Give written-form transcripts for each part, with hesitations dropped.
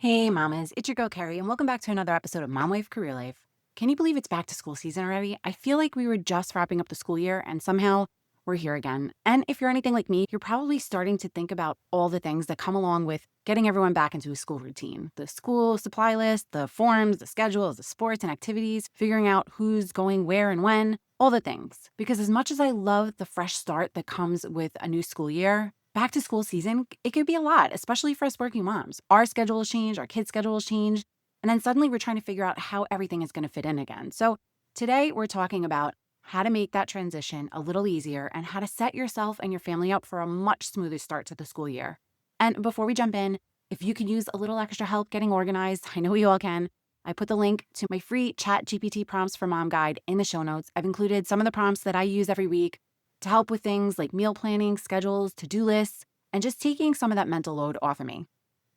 Hey mamas, it's your girl Carrie, and welcome back to another episode of Mom Wife Career Life. Can you believe it's back to school season already? I feel like we were just wrapping up the school year and somehow we're here again. And if you're anything like me, you're probably starting to think about all the things that come along with getting everyone back into a school routine. The school supply list, the forms, the schedules, the sports and activities, figuring out who's going where and when, all the things. Because as much as I love the fresh start that comes with a new school year, back to school season, it could be a lot, especially for us working moms. Our schedules change, our kids' schedules change, and then suddenly we're trying to figure out how everything is going to fit in again. So today we're talking about how to make that transition a little easier and how to set yourself and your family up for a much smoother start to the school year. And before we jump in, if you could use a little extra help getting organized, I know we all can. I put the link to my free Chat GPT prompts for mom guide in the show notes. I've included some of the prompts that I use every week to help with things like meal planning, schedules, to-do lists, and just taking some of that mental load off of me.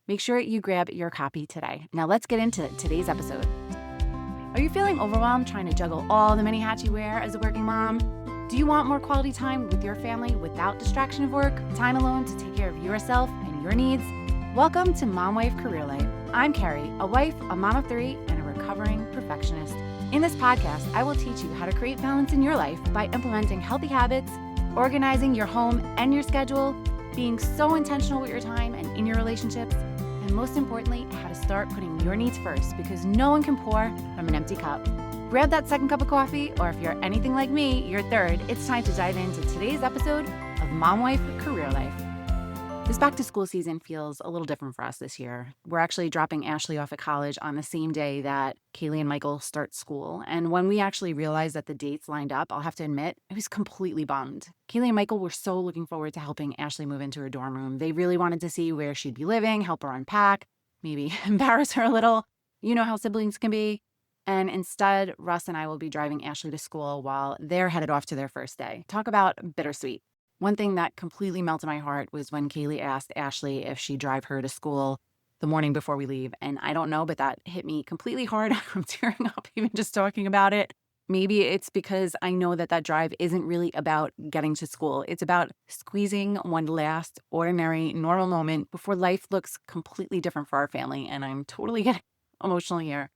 Make sure you grab your copy today. Now let's get into today's episode. Are you feeling overwhelmed trying to juggle all the many hats you wear as a working mom? Do you want more quality time with your family without distraction of work, time alone to take care of yourself and your needs? Welcome to Mom Wife Career Life. I'm Carrie, a wife, a mom of three, and a recovering perfectionist. In this podcast, I will teach you how to create balance in your life by implementing healthy habits, organizing your home and your schedule, being so intentional with your time and in your relationships, and most importantly, how to start putting your needs first because no one can pour from an empty cup. Grab that second cup of coffee, or if you're anything like me, your third. It's time to dive into today's episode of Mom Wife Career Life. This back to school season feels a little different for us this year. We're actually dropping Ashley off at college on the same day that Kaylee and Michael start school. And when we actually realized that the dates lined up, I'll have to admit, I was completely bummed. Kaylee and Michael were so looking forward to helping Ashley move into her dorm room. They really wanted to see where she'd be living, help her unpack, maybe embarrass her a little. You know how siblings can be. And instead, Russ and I will be driving Ashley to school while they're headed off to their first day. Talk about bittersweet. One thing that completely melted my heart was when Kaylee asked Ashley if she'd drive her to school the morning before we leave. And I don't know, but that hit me completely hard. I'm tearing up even just talking about it. Maybe it's because I know that that drive isn't really about getting to school. It's about squeezing one last ordinary, normal moment before life looks completely different for our family. And I'm totally getting emotional here.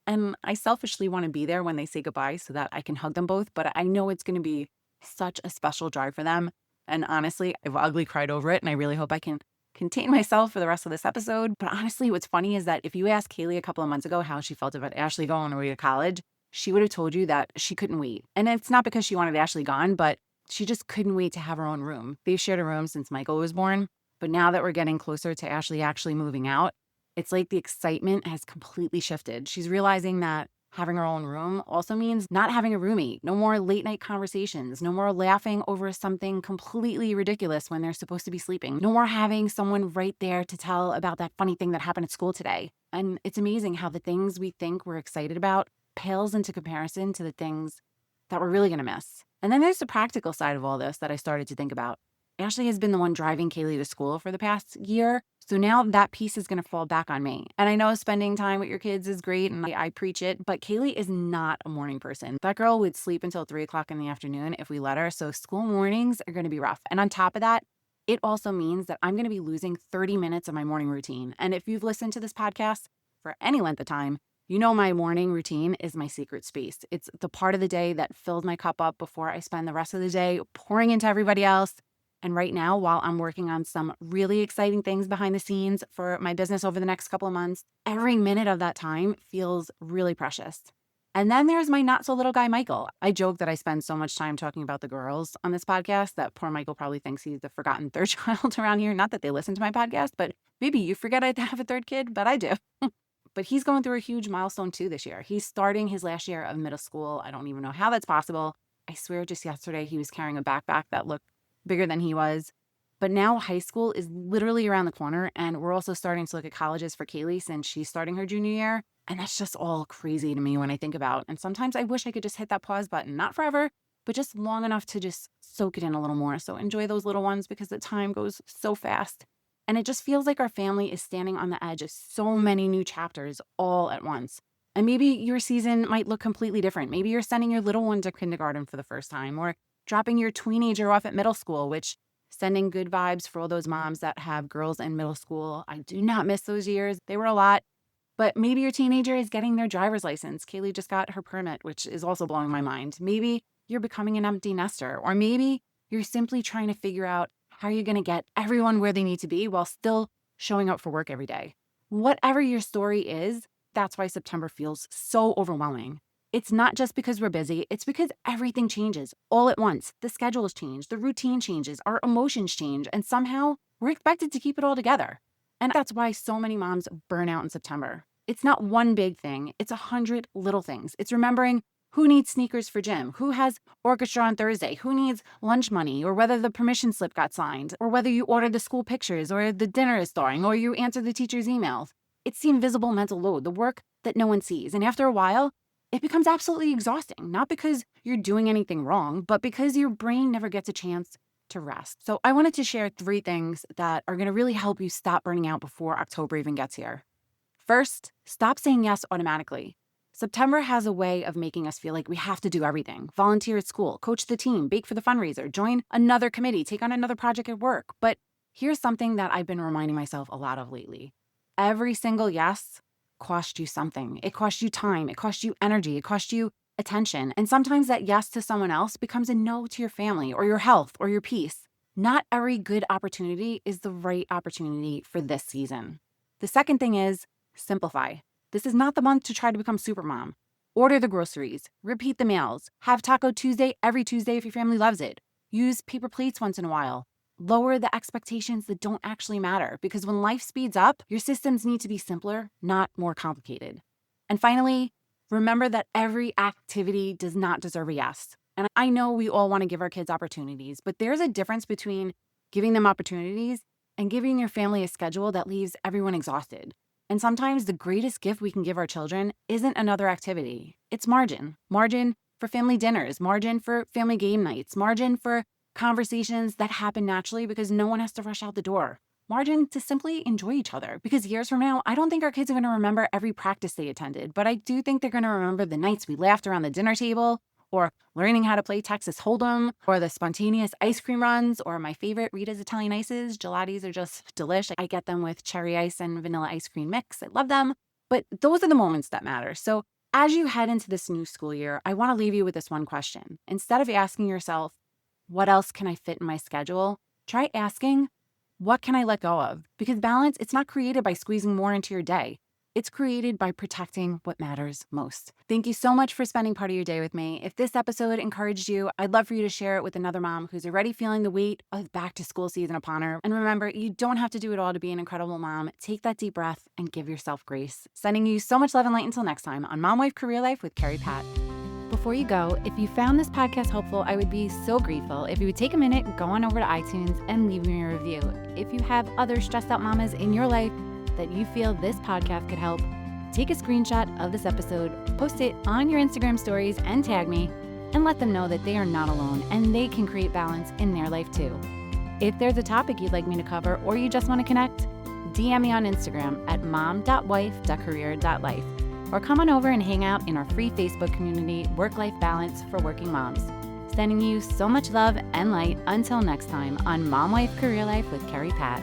And I selfishly want to be there when they say goodbye so that I can hug them both. But I know it's going to be such a special drive for them. And honestly, I've ugly cried over it, and I really hope I can contain myself for the rest of this episode. But honestly, what's funny is that if you asked Kaylee a couple of months ago how she felt about Ashley going away to college, she would have told you that she couldn't wait. And it's not because she wanted Ashley gone, but she just couldn't wait to have her own room. They've shared a room since Michael was born. But now that we're getting closer to Ashley actually moving out, it's like the excitement has completely shifted. She's realizing that having her own room also means not having a roommate, no more late night conversations, no more laughing over something completely ridiculous when they're supposed to be sleeping, no more having someone right there to tell about that funny thing that happened at school today. And it's amazing how the things we think we're excited about pales into comparison to the things that we're really going to miss. And then there's the practical side of all this that I started to think about. Ashley has been the one driving Kaylee to school for the past year. So now that piece is going to fall back on me. And I know spending time with your kids is great and I preach it, but Kaylee is not a morning person. That girl would sleep until 3 o'clock in the afternoon if we let her. So school mornings are going to be rough. And on top of that, it also means that I'm going to be losing 30 minutes of my morning routine. And if you've listened to this podcast for any length of time, you know my morning routine is my secret space. It's the part of the day that fills my cup up before I spend the rest of the day pouring into everybody else. And right now, while I'm working on some really exciting things behind the scenes for my business over the next couple of months, every minute of that time feels really precious. And then there's my not so little guy, Michael. I joke that I spend so much time talking about the girls on this podcast that poor Michael probably thinks he's the forgotten third child around here. Not that they listen to my podcast, but maybe you forget I have a third kid, but I do. But he's going through a huge milestone too this year. He's starting his last year of middle school. I don't even know how that's possible. I swear just yesterday he was carrying a backpack that looked bigger than he was. But now high school is literally around the corner, and we're also starting to look at colleges for Kaylee since she's starting her junior year. And that's just all crazy to me when I think about. And sometimes I wish I could just hit that pause button, not forever, but just long enough to just soak it in a little more. So enjoy those little ones because the time goes so fast. And it just feels like our family is standing on the edge of so many new chapters all at once. And maybe your season might look completely different. Maybe you're sending your little one to kindergarten for the first time, or dropping your teenager off at middle school, which Sending good vibes for all those moms that have girls in middle school. I do not miss those years. They were a lot. But maybe your teenager is getting their driver's license. Kaylee just got her permit, which is also blowing my mind. Maybe you're becoming an empty nester, or maybe you're simply trying to figure out how you're going to get everyone where they need to be while still showing up for work every day. Whatever your story is, that's why September feels so overwhelming. It's not just because we're busy, it's because everything changes all at once. The schedules change, the routine changes, our emotions change, and somehow we're expected to keep it all together. And that's why so many moms burn out in September. It's not one big thing, it's 100 little things. It's remembering who needs sneakers for gym, who has orchestra on Thursday, who needs lunch money, or whether the permission slip got signed, or whether you ordered the school pictures, or the dinner is thawing, or you answer the teacher's emails. It's the invisible mental load, the work that no one sees. And after a while, it becomes absolutely exhausting, not because you're doing anything wrong, but because your brain never gets a chance to rest. So I wanted to share 3 things that are going to really help you stop burning out before October even gets here. First, stop saying yes automatically. September has a way of making us feel like we have to do everything. Volunteer at school, coach the team, bake for the fundraiser, join another committee, take on another project at work. But here's something that I've been reminding myself a lot of lately. Every single yes cost you something. It cost you time, it cost you energy, it cost you attention. And sometimes that yes to someone else becomes a no to your family or your health or your peace. Not every good opportunity is the right opportunity for this season. The second thing is simplify. This is not the month to try to become supermom. Order the groceries, repeat the meals, have Taco Tuesday every Tuesday if your family loves it. Use paper plates once in a while. Lower the expectations that don't actually matter, because when life speeds up, your systems need to be simpler, not more complicated. And finally, remember that every activity does not deserve a yes. And I know we all want to give our kids opportunities, but there's a difference between giving them opportunities and giving your family a schedule that leaves everyone exhausted. And sometimes the greatest gift we can give our children isn't another activity. It's margin. Margin for family dinners, margin for family game nights, margin for conversations that happen naturally because no one has to rush out the door. Margin to simply enjoy each other. Because years from now, I don't think our kids are going to remember every practice they attended, but I do think they're going to remember the nights we laughed around the dinner table, or learning how to play Texas Hold'em, or the spontaneous ice cream runs, or my favorite Rita's Italian Ices. Gelatis are just delish. I get them with cherry ice and vanilla ice cream mix. I love them. But those are the moments that matter. So as you head into this new school year, I want to leave you with this one question. Instead of asking yourself, what else can I fit in my schedule? Try asking, what can I let go of? Because balance, it's not created by squeezing more into your day. It's created by protecting what matters most. Thank you so much for spending part of your day with me. If this episode encouraged you, I'd love for you to share it with another mom who's already feeling the weight of back to school season upon her. And remember, you don't have to do it all to be an incredible mom. Take that deep breath and give yourself grace. Sending you so much love and light until next time on Mom Wife Career Life with Carrie Pat. Before you go, if you found this podcast helpful, I would be so grateful if you would take a minute, go on over to iTunes and leave me a review. If you have other stressed out mamas in your life that you feel this podcast could help, take a screenshot of this episode, post it on your Instagram stories and tag me, and let them know that they are not alone and they can create balance in their life too. If there's a topic you'd like me to cover or you just want to connect, DM me on Instagram at mom.wife.career.life. Or come on over and hang out in our free Facebook community, Work-Life Balance for Working Moms. Sending you so much love and light until next time on Mom Wife Career Life with Carrie Pat.